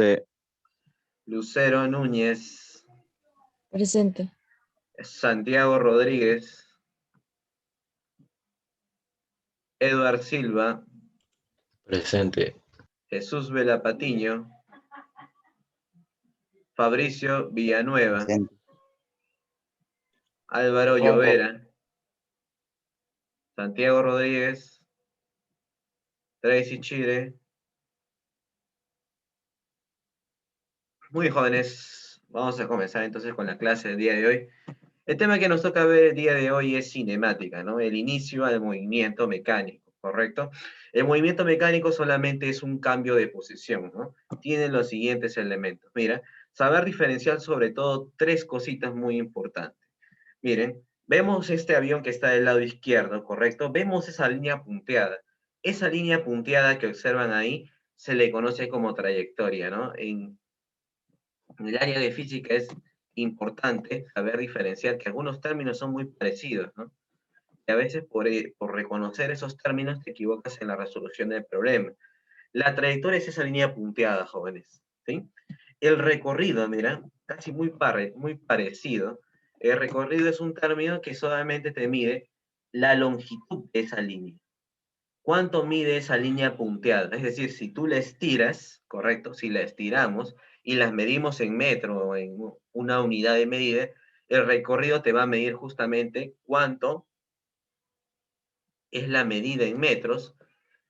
Presente. Lucero Núñez, Presente. Santiago Rodríguez, Eduard Silva, Presente. Jesús Vela Patiño, Fabricio Villanueva, Presente. Álvaro Llovera, Santiago Rodríguez, Tracy Chire. Muy jóvenes, vamos a comenzar entonces con la clase del día de hoy. El tema que nos toca ver el día de hoy es cinemática, ¿no? El inicio al movimiento mecánico, ¿correcto? El movimiento mecánico solamente es un cambio de posición, ¿no? Tiene los siguientes elementos. Mira, saber diferenciar sobre todo tres cositas muy importantes. Miren, vemos este avión que está del lado izquierdo, ¿correcto? Vemos esa línea punteada. Esa línea punteada que observan ahí se le conoce como trayectoria, ¿no? En el área de física es importante saber diferenciar que algunos términos son muy parecidos, ¿no? Y a veces por reconocer esos términos te equivocas en la resolución del problema. La trayectoria es esa línea punteada, jóvenes, ¿sí? El recorrido, mira, casi muy parecido. El recorrido es un término que solamente te mide la longitud de esa línea. ¿Cuánto mide esa línea punteada? Es decir, si tú la estiras, correcto, si la estiramos y las medimos en metro o en una unidad de medida, el recorrido te va a medir justamente cuánto es la medida en metros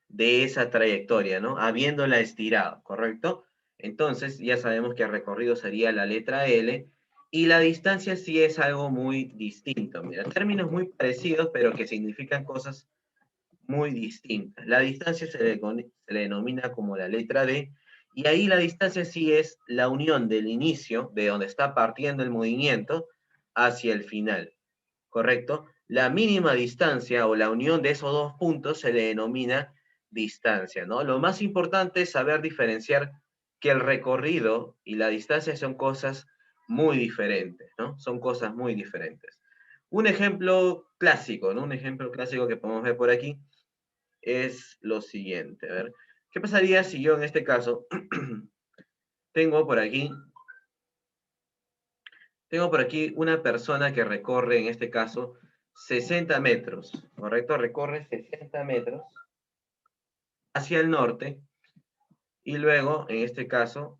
de esa trayectoria, ¿no? Habiéndola estirado, ¿correcto? Entonces ya sabemos que el recorrido sería la letra L y la distancia sí es algo muy distinto. Mira, términos muy parecidos, pero que significan cosas muy distintas. La distancia se le denomina como la letra D, y ahí la distancia sí es la unión del inicio, de donde está partiendo el movimiento, hacia el final, ¿correcto? La mínima distancia o la unión de esos dos puntos se le denomina distancia, ¿no? Lo más importante es saber diferenciar que el recorrido y la distancia son cosas muy diferentes, ¿no? Son cosas muy diferentes. Un ejemplo clásico, ¿no? Un ejemplo clásico que podemos ver por aquí es lo siguiente. A ver, ¿qué pasaría si yo en este caso tengo por aquí, una persona que recorre en este caso 60 metros, ¿correcto? Recorre 60 metros hacia el norte y luego, en este caso,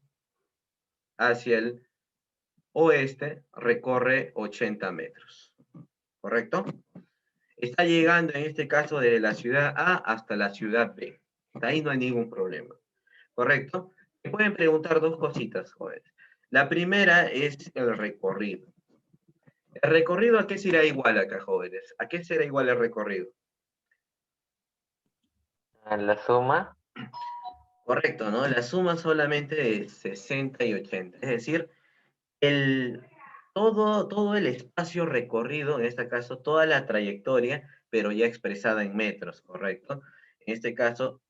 hacia el oeste recorre 80 metros, ¿correcto? Está llegando en este caso desde la ciudad A hasta la ciudad B. Ahí no hay ningún problema. ¿Correcto? Me pueden preguntar dos cositas, jóvenes. La primera es el recorrido. ¿El recorrido a qué será igual acá, jóvenes? ¿A qué será igual el recorrido? A la suma. Correcto, ¿no? La suma solamente de 60 y 80. Es decir, todo el espacio recorrido, en este caso, toda la trayectoria, pero ya expresada en metros, ¿correcto? En este caso,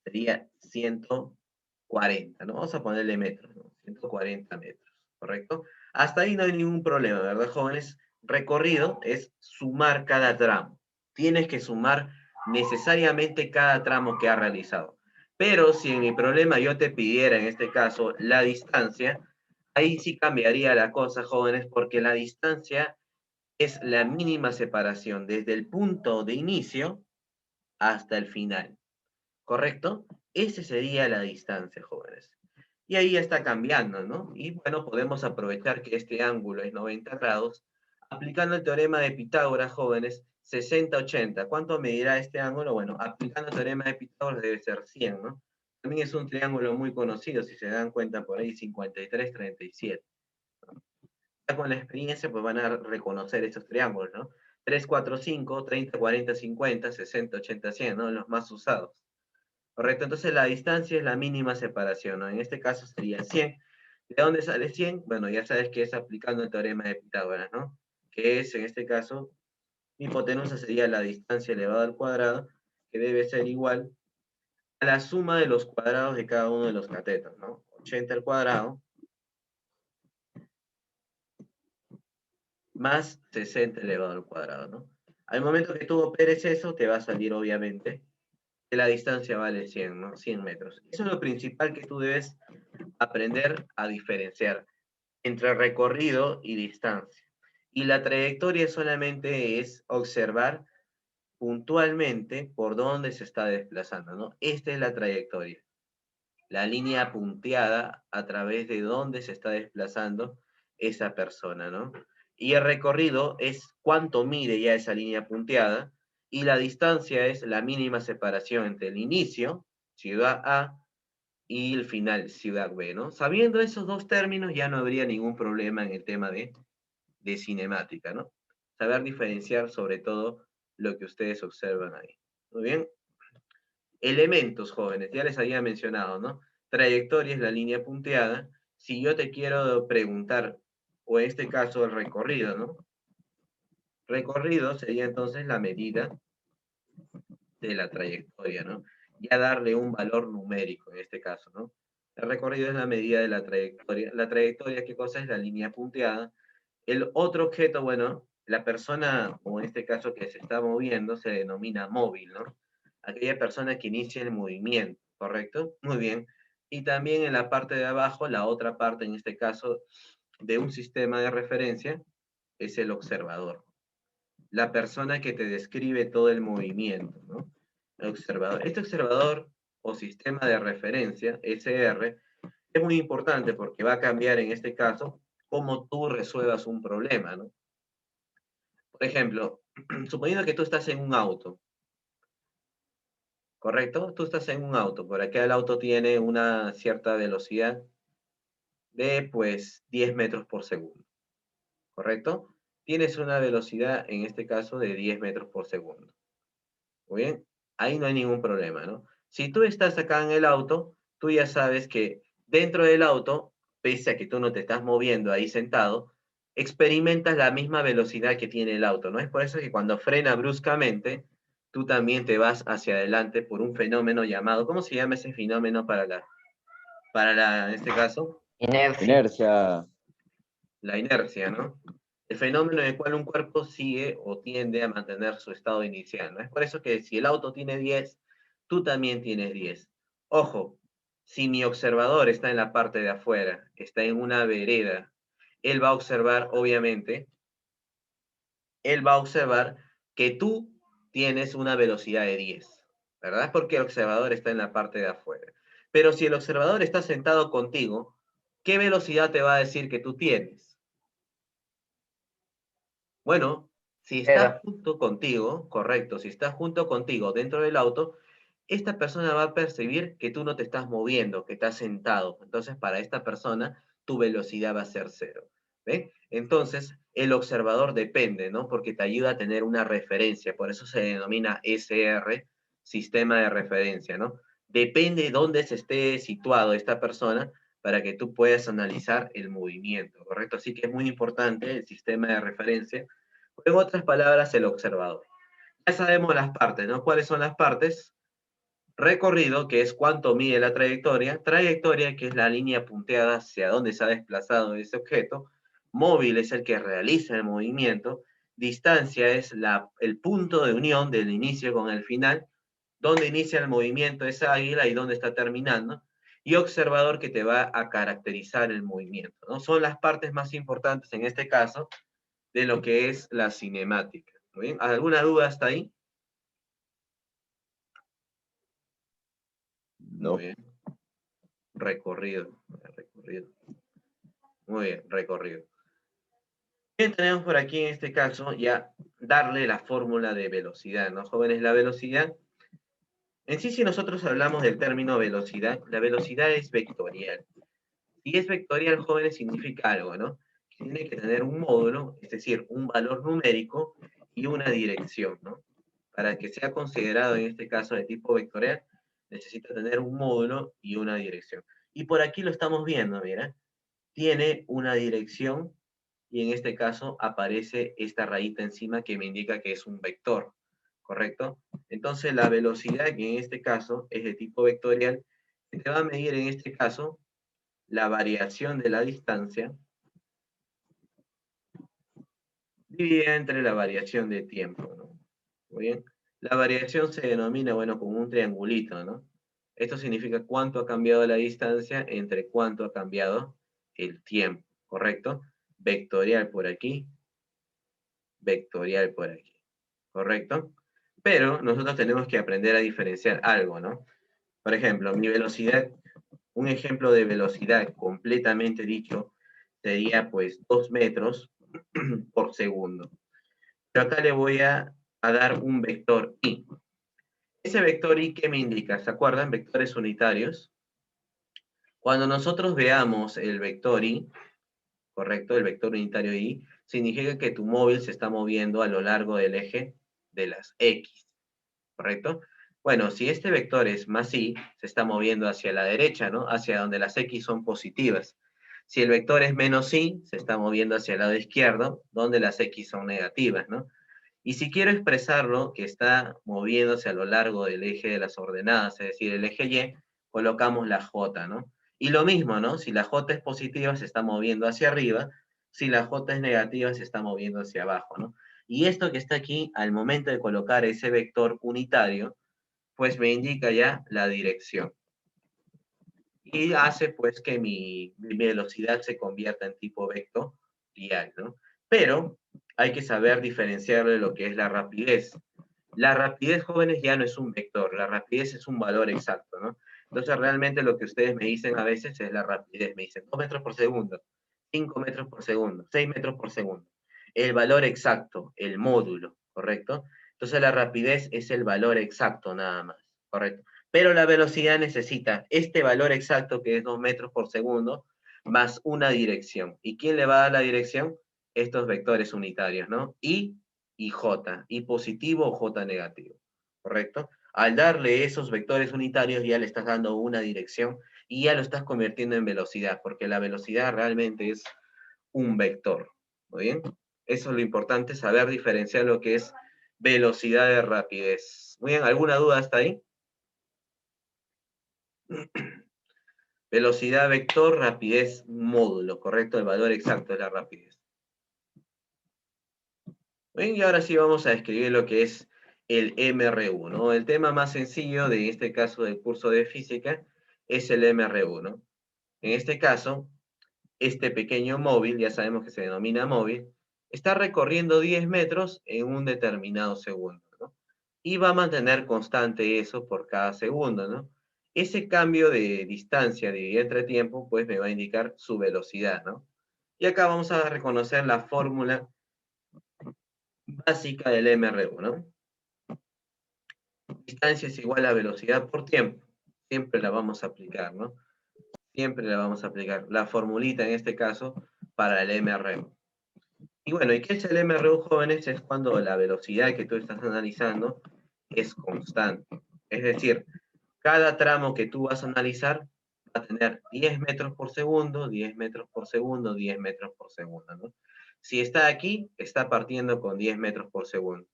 sería 140, ¿no? Vamos a ponerle metros, ¿no? 140 metros, ¿correcto? Hasta ahí no hay ningún problema, ¿verdad, jóvenes? Recorrido es sumar cada tramo. Tienes que sumar necesariamente cada tramo que has realizado. Pero si en mi problema yo te pidiera, en este caso, la distancia, ahí sí cambiaría la cosa, jóvenes, porque la distancia es la mínima separación desde el punto de inicio hasta el final. ¿Correcto? Esa sería la distancia, jóvenes. Y ahí ya está cambiando, ¿no? Y bueno, podemos aprovechar que este ángulo es 90 grados, aplicando el teorema de Pitágoras, jóvenes, 60-80. ¿Cuánto medirá este ángulo? Bueno, aplicando el teorema de Pitágoras debe ser 100, ¿no? También es un triángulo muy conocido, si se dan cuenta por ahí, 53-37. Ya con la experiencia, pues van a reconocer estos triángulos, ¿no? 3-4-5, 30-40-50, 60-80-100, ¿no? Los más usados. Correcto, entonces la distancia es la mínima separación, ¿no? En este caso sería 100. ¿De dónde sale 100? Bueno, ya sabes que es aplicando el teorema de Pitágoras, ¿no? Que es, en este caso, mi hipotenusa sería la distancia elevada al cuadrado, que debe ser igual a la suma de los cuadrados de cada uno de los catetos, ¿no? 80 al cuadrado más 60 elevado al cuadrado, ¿no? Al momento que tú operes eso, te va a salir, obviamente, que la distancia vale 100, ¿no? 100 metros. Eso es lo principal que tú debes aprender a diferenciar entre recorrido y distancia. Y la trayectoria solamente es observar puntualmente por dónde se está desplazando, ¿no? Esta es la trayectoria. La línea punteada a través de dónde se está desplazando esa persona, ¿no? Y el recorrido es cuánto mide ya esa línea punteada y la distancia es la mínima separación entre el inicio, ciudad A, y el final, ciudad B, ¿no? Sabiendo esos dos términos ya no habría ningún problema en el tema de cinemática, ¿no? Saber diferenciar sobre todo lo que ustedes observan ahí. Muy bien. Elementos, jóvenes, ya les había mencionado, ¿no? Trayectoria es la línea punteada. Si yo te quiero preguntar, o en este caso el recorrido, ¿no? Recorrido sería entonces la medida de la trayectoria, ¿no? Ya darle un valor numérico en este caso, ¿no? El recorrido es la medida de la trayectoria. La trayectoria, ¿qué cosa es? La línea punteada. El otro objeto, bueno, la persona, o en este caso que se está moviendo, se denomina móvil, ¿no? Aquella persona que inicia el movimiento, ¿correcto? Muy bien. Y también en la parte de abajo, la otra parte, en este caso, de un sistema de referencia, es el observador. La persona que te describe todo el movimiento, ¿no? El observador. Este observador o sistema de referencia, SR, es muy importante porque va a cambiar en este caso cómo tú resuelvas un problema, ¿no? Por ejemplo, suponiendo que tú estás en un auto, ¿correcto? Tú estás en un auto, por acá el auto tiene una cierta velocidad de, pues, 10 metros por segundo, ¿correcto? Tienes una velocidad, en este caso, de 10 metros por segundo. Muy bien, ahí no hay ningún problema, ¿no? Si tú estás acá en el auto, tú ya sabes que dentro del auto, pese a que tú no te estás moviendo ahí sentado, experimentas la misma velocidad que tiene el auto, ¿no? Es por eso que cuando frena bruscamente, tú también te vas hacia adelante por un fenómeno llamado, ¿cómo se llama ese fenómeno en este caso? Inercia. Inercia. La inercia, ¿no? El fenómeno en el cual un cuerpo sigue o tiende a mantener su estado inicial, ¿no? Es por eso que si el auto tiene 10, tú también tienes 10. Ojo, si mi observador está en la parte de afuera, está en una vereda, él va a observar, obviamente, él va a observar que tú tienes una velocidad de 10, ¿verdad? Porque el observador está en la parte de afuera. Pero si el observador está sentado contigo, ¿qué velocidad te va a decir que tú tienes? Bueno, si está Cero. junto contigo, correcto, si está junto contigo dentro del auto, esta persona va a percibir que tú no te estás moviendo, que estás sentado. Entonces, para esta persona, tu velocidad va a ser cero. ¿Ven? Entonces, el observador depende, ¿no? Porque te ayuda a tener una referencia. Por eso se denomina SR, sistema de referencia, ¿no? Depende de dónde se esté situado esta persona para que tú puedas analizar el movimiento, ¿correcto? Así que es muy importante el sistema de referencia. En otras palabras, el observador. Ya sabemos las partes, ¿no? ¿Cuáles son las partes? Recorrido, que es cuánto mide la trayectoria. Trayectoria, que es la línea punteada hacia dónde se ha desplazado ese objeto. Móvil es el que realiza el movimiento. Distancia es el punto de unión del inicio con el final. Dónde inicia el movimiento esa águila y dónde está terminando. Y observador, que te va a caracterizar el movimiento, ¿no? Son las partes más importantes en este caso de lo que es la cinemática. ¿Muy bien? ¿Alguna duda hasta ahí? No. Muy bien. Recorrido. Muy bien, recorrido. Bien, tenemos por aquí en este caso ya darle la fórmula de velocidad, ¿no, jóvenes? La velocidad, en sí, si nosotros hablamos del término velocidad, la velocidad es vectorial. Si es vectorial, jóvenes, significa algo, ¿no? Tiene que tener un módulo, es decir, un valor numérico y una dirección, ¿no? Para que sea considerado en este caso de tipo vectorial, necesita tener un módulo y una dirección. Y por aquí lo estamos viendo, mira. Tiene una dirección y en este caso aparece esta rayita encima que me indica que es un vector, ¿correcto? Entonces la velocidad, que en este caso es de tipo vectorial, se te va a medir en este caso la variación de la distancia dividida entre la variación de tiempo, ¿no? Muy bien. La variación se denomina, bueno, como un triangulito, ¿no? Esto significa cuánto ha cambiado la distancia entre cuánto ha cambiado el tiempo, ¿correcto? Vectorial por aquí, vectorial por aquí, ¿correcto? Pero nosotros tenemos que aprender a diferenciar algo, ¿no? Por ejemplo, mi velocidad, un ejemplo de velocidad completamente dicho, sería pues 2 metros por segundo. Yo acá le voy a dar un vector i. Ese vector i, ¿qué me indica? ¿Se acuerdan? Vectores unitarios. Cuando nosotros veamos el vector i, correcto, el vector unitario i, significa que tu móvil se está moviendo a lo largo del eje de las x, ¿correcto? Bueno, si este vector es más i, se está moviendo hacia la derecha, ¿no? Hacia donde las x son positivas. Si el vector es menos i, se está moviendo hacia el lado izquierdo, donde las x son negativas, ¿no? Y si quiero expresarlo, que está moviéndose a lo largo del eje de las ordenadas, es decir, el eje y, colocamos la j, ¿no? Y lo mismo, ¿no? Si la j es positiva, se está moviendo hacia arriba. Si la j es negativa, se está moviendo hacia abajo, ¿no? Y esto que está aquí, al momento de colocar ese vector unitario, pues me indica ya la dirección. Y hace pues que mi velocidad se convierta en tipo vectorial, ¿no? Pero hay que saber diferenciarlo de lo que es la rapidez. La rapidez, jóvenes, ya no es un vector, la rapidez es un valor exacto, ¿no? Entonces, realmente lo que ustedes me dicen a veces es la rapidez. Me dicen 2 metros por segundo, 5 metros por segundo, 6 metros por segundo. El valor exacto, el módulo, ¿correcto? Entonces, la rapidez es el valor exacto nada más, ¿correcto? Pero la velocidad necesita este valor exacto, que es 2 metros por segundo, más una dirección. ¿Y quién le va a dar la dirección? Estos vectores unitarios, ¿no? Y j, y positivo o j negativo, ¿correcto? Al darle esos vectores unitarios ya le estás dando una dirección y ya lo estás convirtiendo en velocidad, porque la velocidad realmente es un vector, ¿muy bien? Eso es lo importante, saber diferenciar lo que es velocidad de rapidez. Muy bien, ¿alguna duda hasta ahí? Velocidad vector, rapidez módulo, ¿correcto? El valor exacto de la rapidez. Bien, y ahora sí vamos a describir lo que es el MRU, ¿no? El tema más sencillo de este caso del curso de física es el MRU, ¿no? En este caso, este pequeño móvil, ya sabemos que se denomina móvil, está recorriendo 10 metros en un determinado segundo, ¿no? Y va a mantener constante eso por cada segundo, ¿no? Ese cambio de distancia dividido entre tiempo, pues me va a indicar su velocidad, ¿no? Y acá vamos a reconocer la fórmula básica del MRU, ¿no? Distancia es igual a velocidad por tiempo. Siempre la vamos a aplicar, ¿no? Siempre la vamos a aplicar. La formulita en este caso para el MRU. Y bueno, ¿y qué es el MRU, jóvenes? Es cuando la velocidad que tú estás analizando es constante. Es decir, cada tramo que tú vas a analizar va a tener 10 metros por segundo, 10 metros por segundo, 10 metros por segundo, ¿no? Si está aquí, está partiendo con 10 metros por segundo.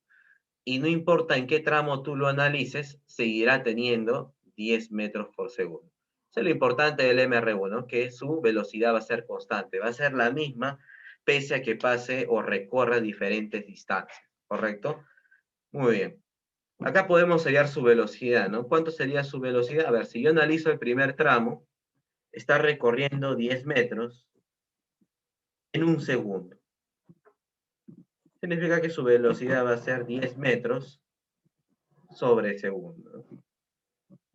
Y no importa en qué tramo tú lo analices, seguirá teniendo 10 metros por segundo. Eso es lo importante del MRU, ¿no? Que su velocidad va a ser constante, va a ser la misma pese a que pase o recorra diferentes distancias, ¿correcto? Muy bien. Acá podemos hallar su velocidad, ¿no? ¿Cuánto sería su velocidad? A ver, si yo analizo el primer tramo, está recorriendo 10 metros en un segundo. Significa que su velocidad va a ser 10 metros sobre segundo, ¿no?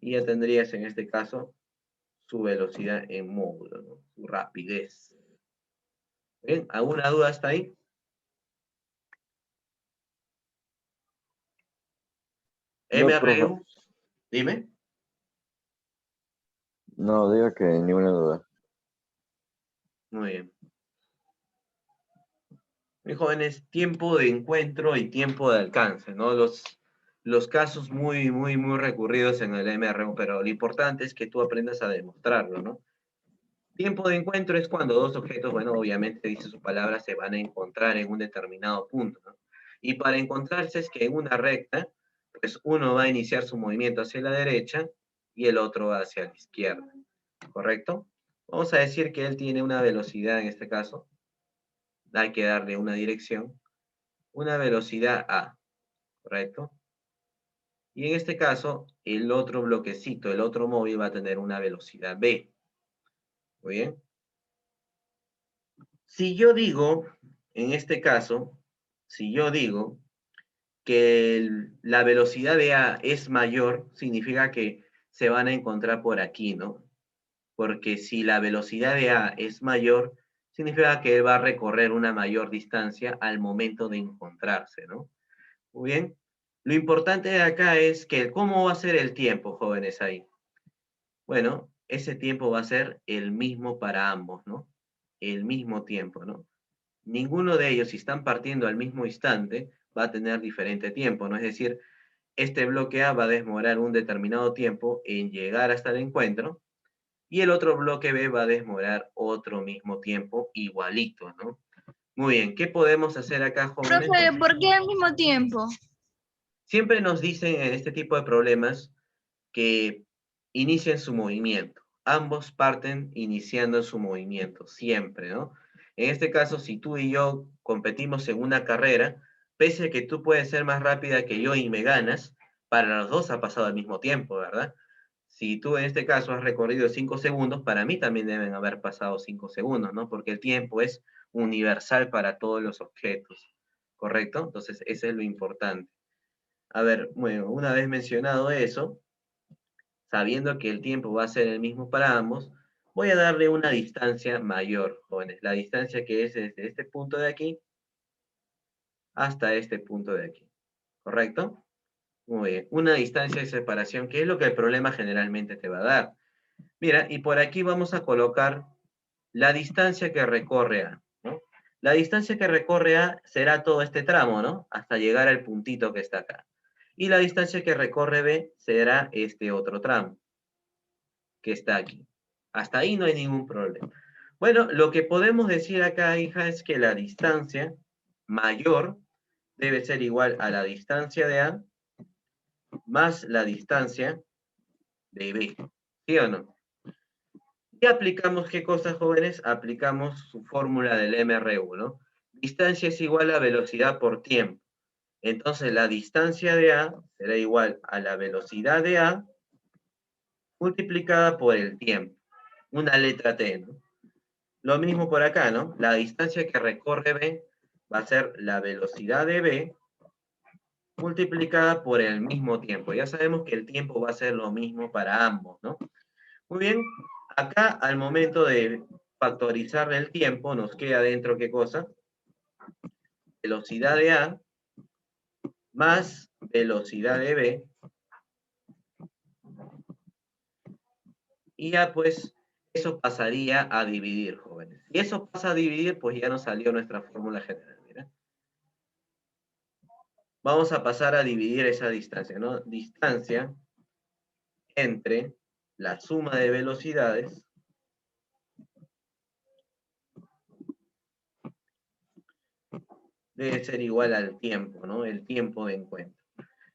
Y ya tendrías en este caso su velocidad en módulo, ¿no? Su rapidez. ¿Bien? ¿Alguna duda hasta ahí? No, profe. MRU, dime. No, diga que ninguna duda. Muy bien. Mis jóvenes, tiempo de encuentro y tiempo de alcance, ¿no? Los casos muy recurridos en el MRU, pero lo importante es que tú aprendas a demostrarlo, ¿no? Tiempo de encuentro es cuando dos objetos, bueno, obviamente dice su palabra, se van a encontrar en un determinado punto, ¿no? Y para encontrarse es que en una recta, pues uno va a iniciar su movimiento hacia la derecha y el otro hacia la izquierda, ¿correcto? Vamos a decir que él tiene una velocidad en este caso, hay que darle una dirección, una velocidad A, ¿correcto? Y en este caso, el otro bloquecito, el otro móvil va a tener una velocidad v. Muy bien. Si yo digo, en este caso, si yo digo que la velocidad de A es mayor, significa que se van a encontrar por aquí, ¿no? Porque si la velocidad de A es mayor, significa que él va a recorrer una mayor distancia al momento de encontrarse, ¿no? Muy bien. Lo importante de acá es que, ¿cómo va a ser el tiempo, jóvenes, ahí? Bueno, ese tiempo va a ser el mismo para ambos, ¿no? El mismo tiempo, ¿no? Ninguno de ellos, si están partiendo al mismo instante, va a tener diferente tiempo, ¿no? Es decir, este bloque A va a demorar un determinado tiempo en llegar hasta el encuentro y el otro bloque B va a demorar otro mismo tiempo igualito, ¿no? Muy bien, ¿qué podemos hacer acá, jóvenes? Profe, ¿por qué al mismo tiempo? Siempre nos dicen en este tipo de problemas que inicien su movimiento. Ambos parten iniciando su movimiento, siempre, ¿no? En este caso, si tú y yo competimos en una carrera, pese a que tú puedes ser más rápida que yo y me ganas, para los dos ha pasado al mismo tiempo, ¿verdad? Si tú en este caso has recorrido 5 segundos, para mí también deben haber pasado 5 segundos, ¿no? Porque el tiempo es universal para todos los objetos, ¿correcto? Entonces, eso es lo importante. A ver, bueno, una vez mencionado eso, sabiendo que el tiempo va a ser el mismo para ambos, voy a darle una distancia mayor, jóvenes. La distancia que es desde este punto de aquí hasta este punto de aquí. ¿Correcto? Muy bien. Una distancia de separación, que es lo que el problema generalmente te va a dar. Mira, y por aquí vamos a colocar la distancia que recorre A, ¿no? La distancia que recorre A será todo este tramo, ¿no? Hasta llegar al puntito que está acá. Y la distancia que recorre B será este otro tramo que está aquí. Hasta ahí no hay ningún problema. Bueno, lo que podemos decir acá, hija, es que la distancia mayor debe ser igual a la distancia de A más la distancia de B. ¿Sí o no? Y aplicamos, ¿qué cosas, jóvenes? Aplicamos su fórmula del MRU, ¿no? Distancia es igual a velocidad por tiempo. Entonces, la distancia de A será igual a la velocidad de A multiplicada por el tiempo. Una letra T, ¿no? Lo mismo por acá, ¿no? La distancia que recorre B va a ser la velocidad de B multiplicada por el mismo tiempo. Ya sabemos que el tiempo va a ser lo mismo para ambos, ¿no? Muy bien, acá al momento de factorizar el tiempo nos queda dentro, ¿qué cosa? Velocidad de A más velocidad de B. Y ya pues eso pasaría a dividir, jóvenes. Y eso pasa a dividir, pues ya nos salió nuestra fórmula general, mira. Vamos a pasar a dividir esa distancia, ¿no? Distancia entre la suma de velocidades debe ser igual al tiempo, ¿no? El tiempo de encuentro.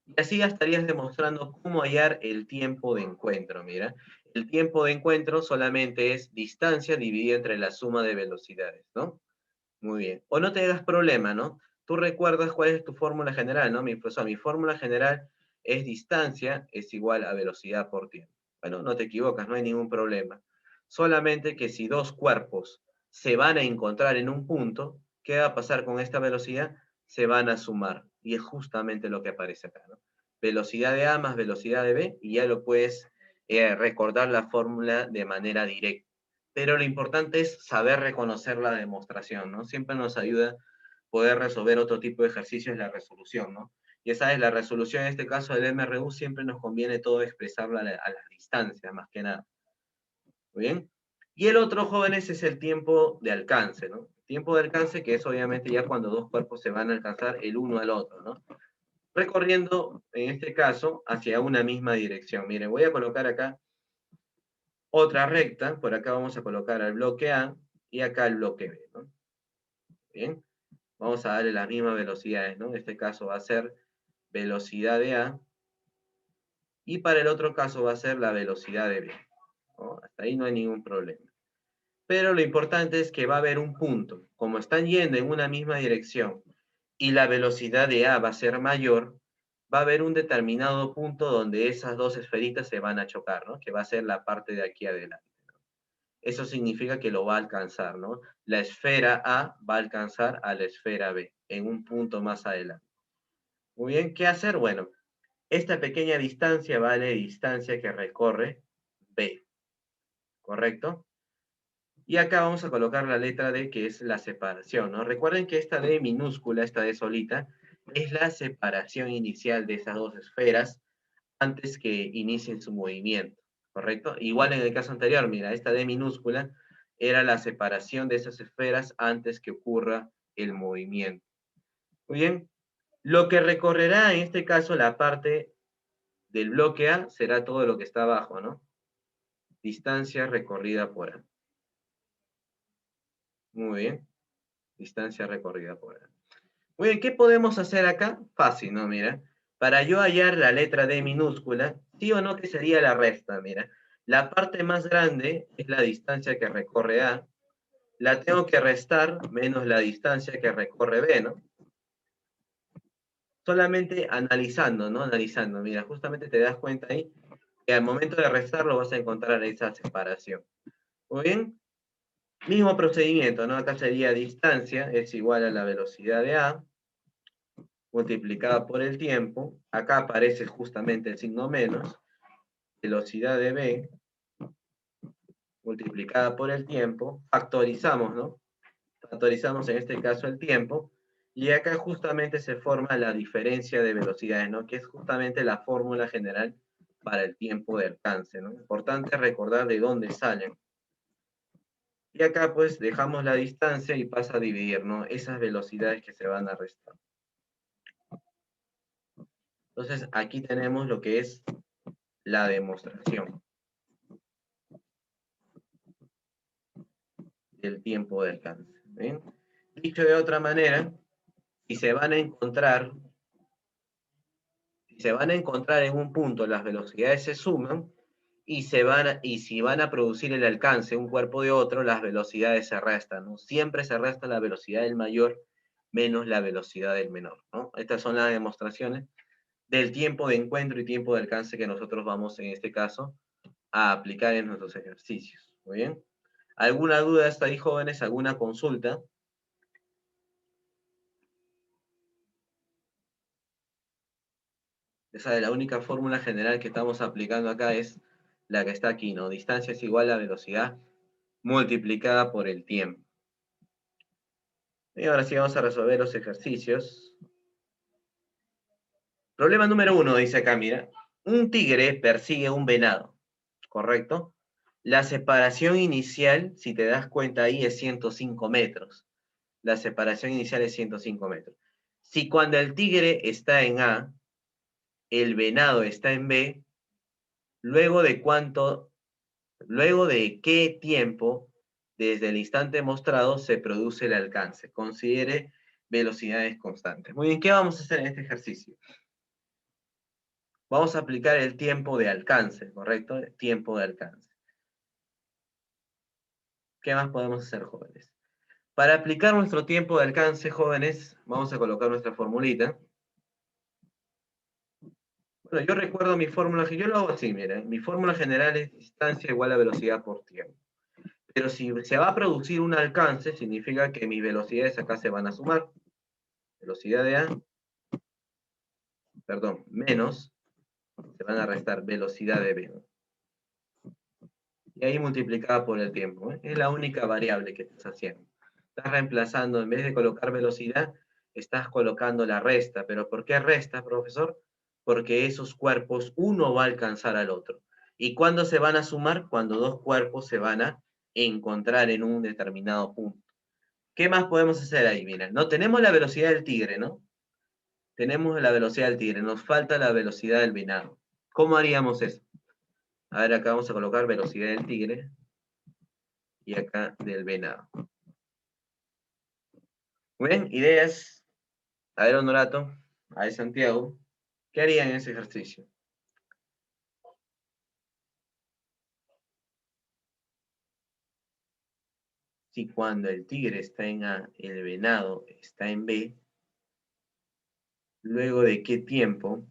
Y así ya estarías demostrando cómo hallar el tiempo de encuentro, mira. El tiempo de encuentro solamente es distancia dividida entre la suma de velocidades, ¿no? Muy bien. O no te hagas problema, ¿no? Tú recuerdas cuál es tu fórmula general, ¿no? Mi profesor, mi fórmula general es distancia es igual a velocidad por tiempo. Bueno, no te equivocas, no hay ningún problema. Solamente que si dos cuerpos se van a encontrar en un punto, ¿qué va a pasar con esta velocidad? Se van a sumar. Y es justamente lo que aparece acá, ¿no? Velocidad de A más velocidad de B, y ya lo puedes recordar la fórmula de manera directa. Pero lo importante es saber reconocer la demostración, ¿no? Siempre nos ayuda poder resolver otro tipo de ejercicios, la resolución, ¿no? Ya sabes, la resolución en este caso del MRU siempre nos conviene todo expresarla a la distancia, más que nada. ¿Muy bien? Y el otro, jóvenes, es el tiempo de alcance, ¿no? Tiempo de alcance que es obviamente ya cuando dos cuerpos se van a alcanzar el uno al otro, ¿no? Recorriendo, en este caso, hacia una misma dirección. Miren, voy a colocar acá otra recta, por acá vamos a colocar al bloque A y acá el bloque B, ¿no? Bien, vamos a darle las mismas velocidades, ¿no? En este caso va a ser velocidad de A y para el otro caso va a ser la velocidad de B, ¿no? Hasta ahí no hay ningún problema. Pero lo importante es que va a haber un punto. Como están yendo en una misma dirección y la velocidad de A va a ser mayor, va a haber un determinado punto donde esas dos esferitas se van a chocar, ¿no? Que va a ser la parte de aquí adelante. Eso significa que lo va a alcanzar, ¿no? La esfera A va a alcanzar a la esfera B en un punto más adelante. Muy bien, ¿qué hacer? Bueno, esta pequeña distancia vale distancia que recorre B, ¿correcto? Y acá vamos a colocar la letra D, que es la separación, ¿no? Recuerden que esta D minúscula, esta D solita, es la separación inicial de esas dos esferas antes que inicien su movimiento, ¿correcto? Igual en el caso anterior, mira, esta D minúscula era la separación de esas esferas antes que ocurra el movimiento. Muy bien, lo que recorrerá en este caso la parte del bloque A será todo lo que está abajo, ¿no? Distancia recorrida por A. Muy bien, distancia recorrida por A. Muy bien, ¿qué podemos hacer acá? Fácil, ¿no? Mira, para yo hallar la letra D minúscula, sí o no que sería la resta, mira. La parte más grande es la distancia que recorre A, la tengo que restar menos la distancia que recorre B, ¿no? Solamente analizando, ¿no? Analizando, mira, justamente te das cuenta ahí que al momento de restarlo vas a encontrar esa separación. Muy bien, mismo procedimiento, ¿no? Acá sería distancia es igual a la velocidad de A, multiplicada por el tiempo, acá aparece justamente el signo menos, velocidad de B, multiplicada por el tiempo, factorizamos, ¿no? Factorizamos en este caso el tiempo, y acá justamente se forma la diferencia de velocidades, ¿no? Que es justamente la fórmula general para el tiempo de alcance, ¿no? Importante recordar de dónde salen. Y acá pues dejamos la distancia y pasa a dividir, ¿no? Esas velocidades que se van a restar. Entonces aquí tenemos lo que es la demostración del tiempo de alcance. ¿Bien? Dicho de otra manera, si se van a encontrar en un punto, las velocidades se suman y si van a producir el alcance un cuerpo de otro, las velocidades se restan, ¿no? Siempre se resta la velocidad del mayor menos la velocidad del menor, ¿no? Estas son las demostraciones del tiempo de encuentro y tiempo de alcance que nosotros vamos, en este caso, a aplicar en nuestros ejercicios. ¿Muy bien? ¿Alguna duda hasta ahí, jóvenes? ¿Alguna consulta? Esa es la única fórmula general que estamos aplicando acá, es la que está aquí, ¿no? Distancia es igual a velocidad multiplicada por el tiempo. Y ahora sí vamos a resolver los ejercicios. Problema número 1, dice acá, mira. Un tigre persigue un venado, ¿correcto? La separación inicial, si te das cuenta ahí, es 105 metros. La separación inicial es 105 metros. Si cuando el tigre está en A, el venado está en B, luego de qué tiempo desde el instante mostrado se produce el alcance. Considere velocidades constantes. Muy bien, ¿qué vamos a hacer en este ejercicio? Vamos a aplicar el tiempo de alcance, ¿correcto? El tiempo de alcance. ¿Qué más podemos hacer, jóvenes? Para aplicar nuestro tiempo de alcance, jóvenes, vamos a colocar nuestra formulita. Bueno, yo recuerdo mi fórmula, que yo lo hago así, miren. Mi fórmula general es distancia igual a velocidad por tiempo. Pero si se va a producir un alcance, significa que mis velocidades acá se van a sumar. Velocidad de A, perdón, menos, se van a restar velocidad de B. Y ahí multiplicada por el tiempo, ¿eh? Es la única variable que estás haciendo. Estás reemplazando, en vez de colocar velocidad, estás colocando la resta. ¿Pero por qué resta, profesor? Porque esos cuerpos, uno va a alcanzar al otro. ¿Y cuándo se van a sumar? Cuando dos cuerpos se van a encontrar en un determinado punto. ¿Qué más podemos hacer ahí? Mira, no tenemos la velocidad del tigre, ¿no? Tenemos la velocidad del tigre, nos falta la velocidad del venado. ¿Cómo haríamos eso? A ver, acá vamos a colocar velocidad del tigre y acá del venado. Muy bien, ideas. A ver, Honorato, a ver, Santiago, ¿qué harían en ese ejercicio? Si cuando el tigre está en A, el venado está en B, luego de qué tiempo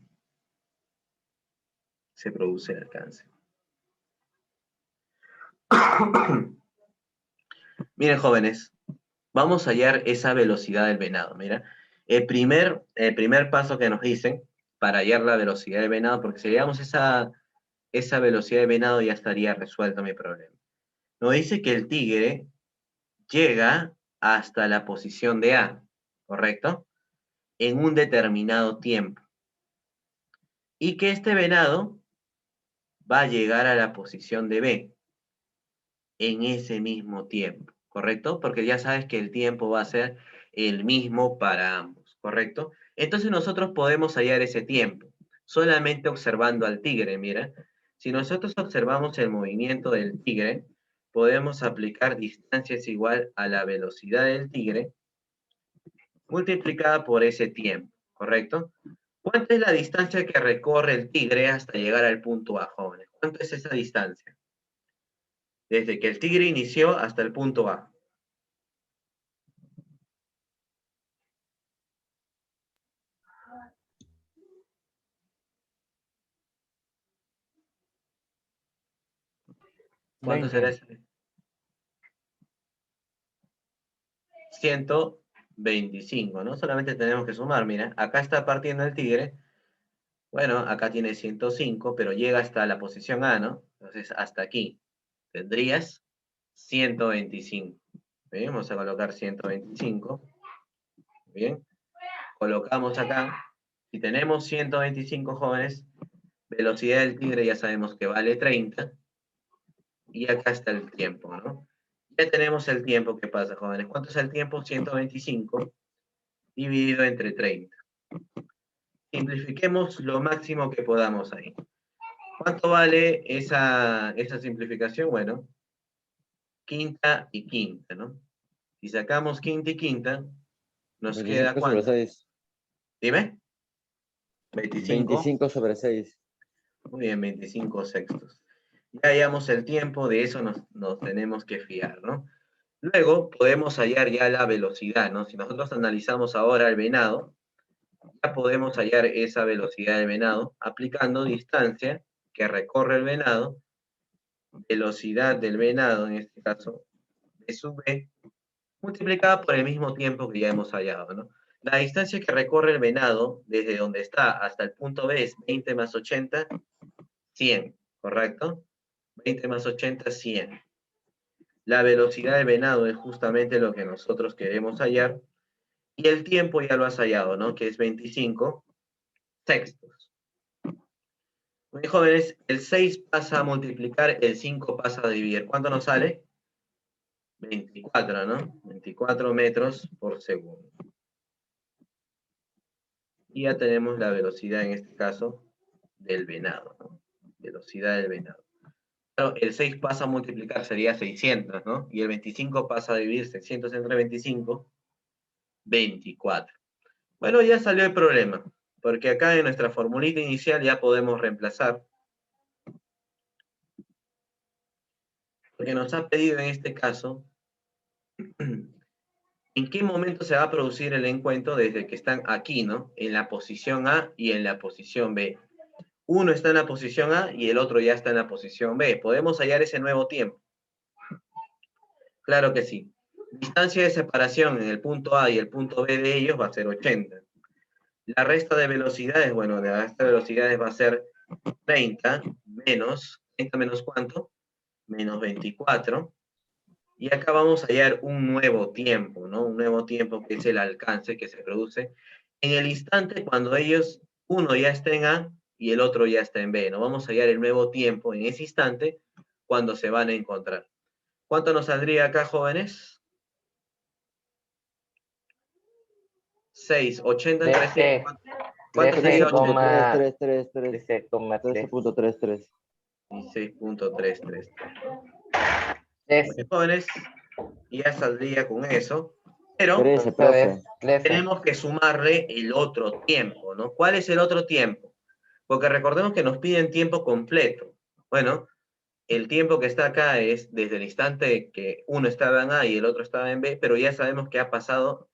se produce el alcance. Miren, jóvenes, vamos a hallar esa velocidad del venado. Mira, el primer paso que nos dicen para hallar la velocidad del venado, porque si hallamos esa velocidad del venado ya estaría resuelto mi problema. Nos dice que el tigre llega hasta la posición de A, ¿correcto? En un determinado tiempo. Y que este venado va a llegar a la posición de B en ese mismo tiempo, ¿correcto? Porque ya sabes que el tiempo va a ser el mismo para ambos, ¿correcto? Entonces nosotros podemos hallar ese tiempo solamente observando al tigre, mira. Si nosotros observamos el movimiento del tigre, podemos aplicar distancias igual a la velocidad del tigre multiplicada por ese tiempo, ¿correcto? ¿Cuánta es la distancia que recorre el tigre hasta llegar al punto A, jóvenes? ¿Cuánto es esa distancia? Desde que el tigre inició hasta el punto A. ¿Cuánto será ese? 125, ¿no? Solamente tenemos que sumar, mira, acá está partiendo el tigre, bueno, acá tiene 105, pero llega hasta la posición A, ¿no? Entonces, hasta aquí tendrías 125. Bien, vamos a colocar 125. Bien, colocamos acá. Si tenemos 125 jóvenes, velocidad del tigre ya sabemos que vale 30. Y acá está el tiempo, ¿no? Ya tenemos el tiempo que pasa, jóvenes. ¿Cuánto es el tiempo? 125 dividido entre 30. Simplifiquemos lo máximo que podamos ahí. ¿Cuánto vale esa simplificación? Bueno, quinta y quinta, ¿no? Si sacamos quinta y quinta, nos queda 25 ¿cuánto? sobre 6. Dime. 25. 25 sobre 6. Muy bien, 25 sextos. Ya hallamos el tiempo, de eso nos tenemos que fiar, ¿no? Luego podemos hallar ya la velocidad, ¿no? Si nosotros analizamos ahora el venado, ya podemos hallar esa velocidad del venado aplicando distancia que recorre el venado, velocidad del venado, en este caso, de sub b, multiplicada por el mismo tiempo que ya hemos hallado, ¿no? La distancia que recorre el venado desde donde está hasta el punto B es 20 más 80, 100, ¿correcto? 20 más 80, 100. La velocidad del venado es justamente lo que nosotros queremos hallar. Y el tiempo ya lo has hallado, ¿no? Que es 25 sextos. Muy jóvenes, el 6 pasa a multiplicar, el 5 pasa a dividir. ¿Cuánto nos sale? 24, ¿no? 24 metros por segundo. Y ya tenemos la velocidad, en este caso, del venado, ¿no? Velocidad del venado. Claro, el 6 pasa a multiplicar, sería 600, ¿no? Y el 25 pasa a dividir 600 entre 25, 24. Bueno, ya salió el problema, porque acá en nuestra formulita inicial ya podemos reemplazar. Porque nos ha pedido en este caso, ¿en qué momento se va a producir el encuentro? Desde que están aquí, ¿no? En la posición A y en la posición B. Uno está en la posición A y el otro ya está en la posición B. ¿Podemos hallar ese nuevo tiempo? Claro que sí. Distancia de separación en el punto A y el punto B de ellos va a ser 80. La resta de velocidades, bueno, la resta de velocidades va a ser 30 menos, ¿30 menos cuánto? Menos 24. Y acá vamos a hallar un nuevo tiempo, ¿no? Un nuevo tiempo que es el alcance que se produce en el instante cuando ellos, uno ya está en A y el otro ya está en B, ¿no? Vamos a hallar el nuevo tiempo en ese instante cuando se van a encontrar. ¿Cuánto nos saldría acá, jóvenes? 6, 80 entre 6. ¿Cuánto sería 80? 13.33. 16.333. Jóvenes, ya saldría con eso, pero 13, profe. tenemos que sumarle el otro tiempo, ¿no? ¿Cuál es el otro tiempo? Porque recordemos que nos piden tiempo completo. Bueno, el tiempo que está acá es desde el instante que uno estaba en A y el otro estaba en B, pero ya sabemos que ha pasado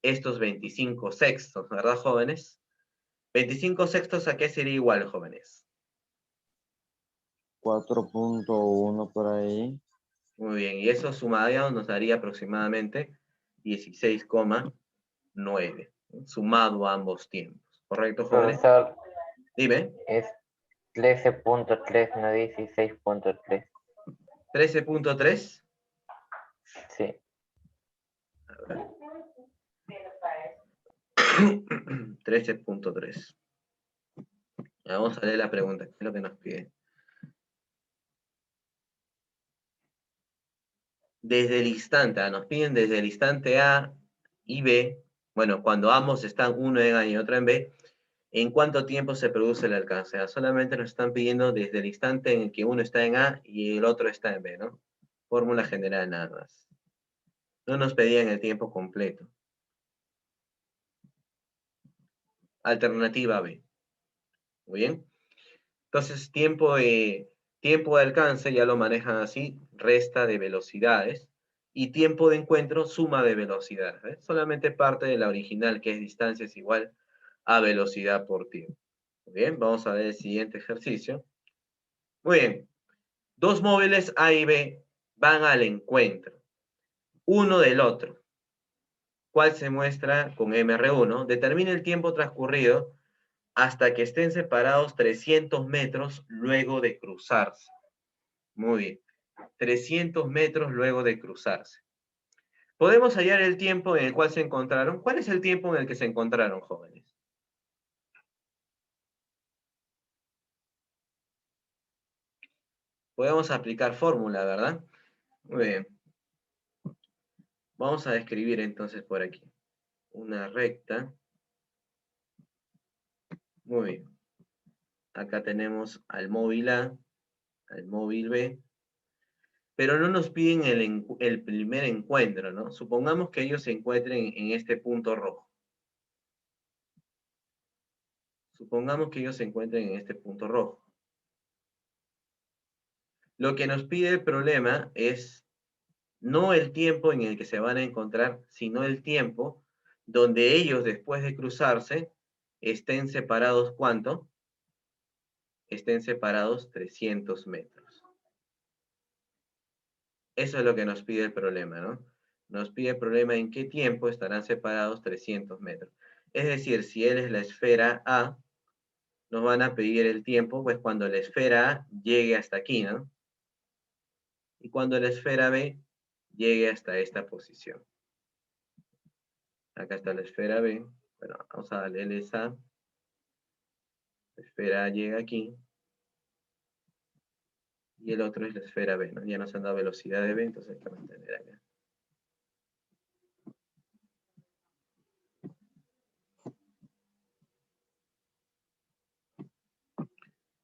estos 25 sextos, ¿verdad, jóvenes? 25 sextos, ¿a qué sería igual, jóvenes? 4.1 por ahí. Muy bien, y eso sumado nos daría aproximadamente 16,9, sumado a ambos tiempos. ¿Correcto, jóvenes? Profesor, Dime. es 13.3, no 16.3. 13.3. Sí. 13.3. Vamos a leer la pregunta, ¿qué es lo que nos pide? Desde el instante, nos piden desde el instante A y B, bueno, cuando ambos están uno en A y otro en B, ¿en cuánto tiempo se produce el alcance? Solamente nos están pidiendo desde el instante en el que uno está en A y el otro está en B, ¿no? Fórmula general nada más. No nos pedían el tiempo completo. Alternativa B. Muy bien. Entonces, tiempo de alcance, ya lo manejan así, resta de velocidades. Y tiempo de encuentro, suma de velocidades. ¿Eh? Solamente parte de la original, que es distancia es igual a velocidad por tiempo. Muy bien, vamos a ver el siguiente ejercicio. Muy bien. Dos móviles A y B van al encuentro, uno del otro. ¿Cuál se muestra con MR1? Determina el tiempo transcurrido hasta que estén separados 300 metros luego de cruzarse. Muy bien. 300 metros luego de cruzarse. ¿Podemos hallar el tiempo en el cual se encontraron? ¿Cuál es el tiempo en el que se encontraron, jóvenes? Podemos aplicar fórmula, ¿verdad? Muy bien. Vamos a escribir entonces por aquí. Una recta. Muy bien. Acá tenemos al móvil A, al móvil B, pero no nos piden el primer encuentro, ¿no? Supongamos que ellos se encuentren en este punto rojo. Supongamos que ellos se encuentren en este punto rojo. Lo que nos pide el problema es no el tiempo en el que se van a encontrar, sino el tiempo donde ellos, después de cruzarse, estén separados, ¿cuánto? Estén separados 300 metros. Eso es lo que nos pide el problema, ¿no? Nos pide el problema en qué tiempo estarán separados 300 metros. Es decir, si él es la esfera A, nos van a pedir el tiempo, pues cuando la esfera A llegue hasta aquí, ¿no? Y cuando la esfera B llegue hasta esta posición. Acá está la esfera B. Bueno, vamos a darle L A. La esfera A llega aquí. Y el otro es la esfera B, ¿no? Ya nos han dado velocidad de B, entonces hay que mantener acá.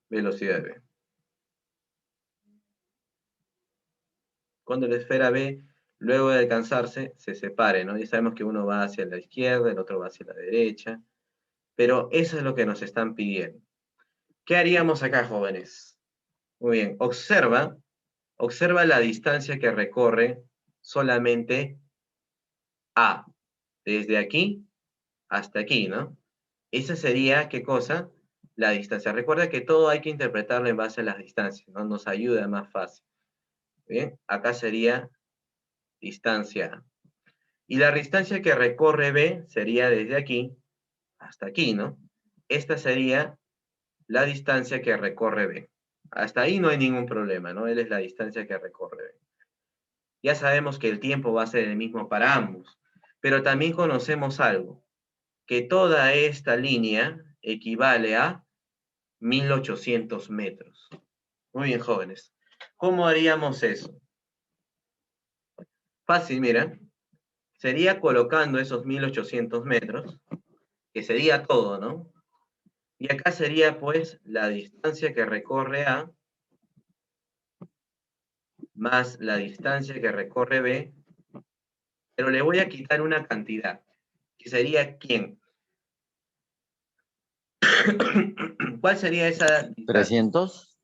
Velocidad de B. Cuando la esfera B, luego de alcanzarse, se separe, ¿no? Ya sabemos que uno va hacia la izquierda, el otro va hacia la derecha. Pero eso es lo que nos están pidiendo. ¿Qué haríamos acá, jóvenes? Muy bien, observa la distancia que recorre solamente A. Desde aquí hasta aquí, ¿no? Esa sería, ¿qué cosa? La distancia. Recuerda que todo hay que interpretarlo en base a las distancias, ¿no? Nos ayuda más fácil. Bien, acá sería distancia A. Y la distancia que recorre B sería desde aquí hasta aquí, ¿no? Esta sería la distancia que recorre B. Hasta ahí no hay ningún problema, ¿no? Él es la distancia que recorre B. Ya sabemos que el tiempo va a ser el mismo para ambos, pero también conocemos algo, que toda esta línea equivale a 1800 metros. Muy bien, jóvenes. ¿Cómo haríamos eso? Fácil, mira. Sería colocando esos 1800 metros, que sería todo, ¿no? Y acá sería, pues, la distancia que recorre A más la distancia que recorre B, pero le voy a quitar una cantidad, que sería ¿quién? ¿Cuál sería esa distancia? 300.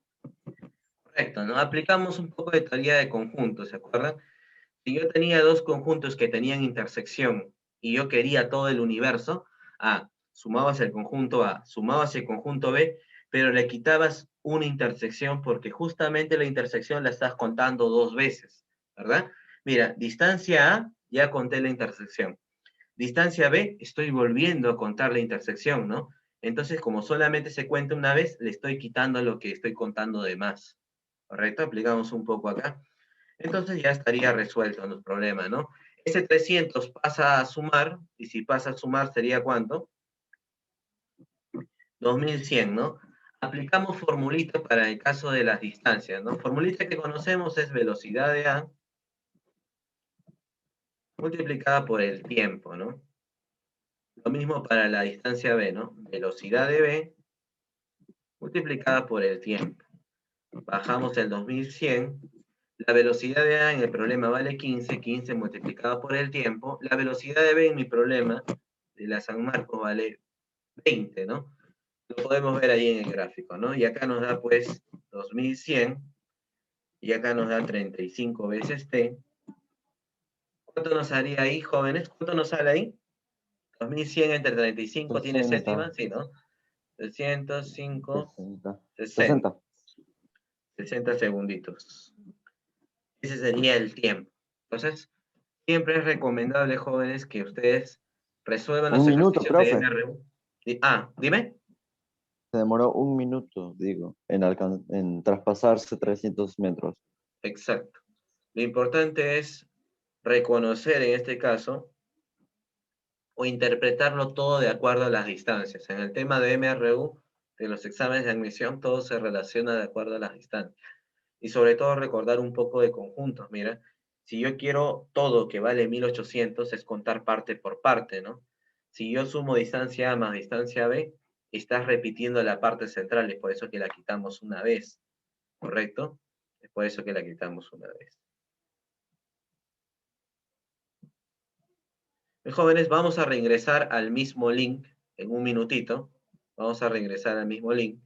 Correcto, ¿no? Aplicamos un poco de teoría de conjuntos, ¿se acuerdan? Si yo tenía dos conjuntos que tenían intersección y yo quería todo el universo, sumabas el conjunto A, sumabas el conjunto B, pero le quitabas una intersección porque justamente la intersección la estás contando 2 veces, ¿verdad? Mira, distancia A, ya conté la intersección. Distancia B, estoy volviendo a contar la intersección, ¿no? Entonces, como solamente se cuenta una vez, le estoy quitando lo que estoy contando de más. ¿Correcto? Aplicamos un poco acá. Entonces ya estaría resuelto el problema, ¿no? Ese 300 pasa a sumar, y si pasa a sumar, ¿sería cuánto? 2100, ¿no? Aplicamos formulita para el caso de las distancias, ¿no? Formulita que conocemos es velocidad de A multiplicada por el tiempo, ¿no? Lo mismo para la distancia B, ¿no? Velocidad de B multiplicada por el tiempo. Bajamos el 2100. La velocidad de A en el problema vale 15, 15 multiplicado por el tiempo. La velocidad de B en mi problema de la San Marcos vale 20, ¿no? Lo podemos ver ahí en el gráfico, ¿no? Y acá nos da pues 2100 y acá nos da 35 veces T. ¿Cuánto nos haría ahí, jóvenes? ¿Cuánto nos sale ahí? 2100 entre 35 tiene 60. céntima, sí, ¿no? 305, 60. 60. 60. 60 segunditos. Ese sería el tiempo. Entonces, siempre es recomendable, jóvenes, que ustedes resuelvan los Un minuto, ejercicios de profe. MRU. Dime. Se demoró un minuto, digo, en traspasarse 300 metros. Exacto. Lo importante es reconocer en este caso o interpretarlo todo de acuerdo a las distancias. En el tema de MRU, de los exámenes de admisión, todo se relaciona de acuerdo a las distancias. Y sobre todo recordar un poco de conjuntos. Mira, si yo quiero todo que vale 1800, es contar parte por parte, ¿no? Si yo sumo distancia A más distancia B, estás repitiendo la parte central, es por eso que la quitamos una vez, ¿correcto? Es por eso que la quitamos una vez. Jóvenes, vamos a reingresar al mismo link en un minutito. Vamos a reingresar al mismo link.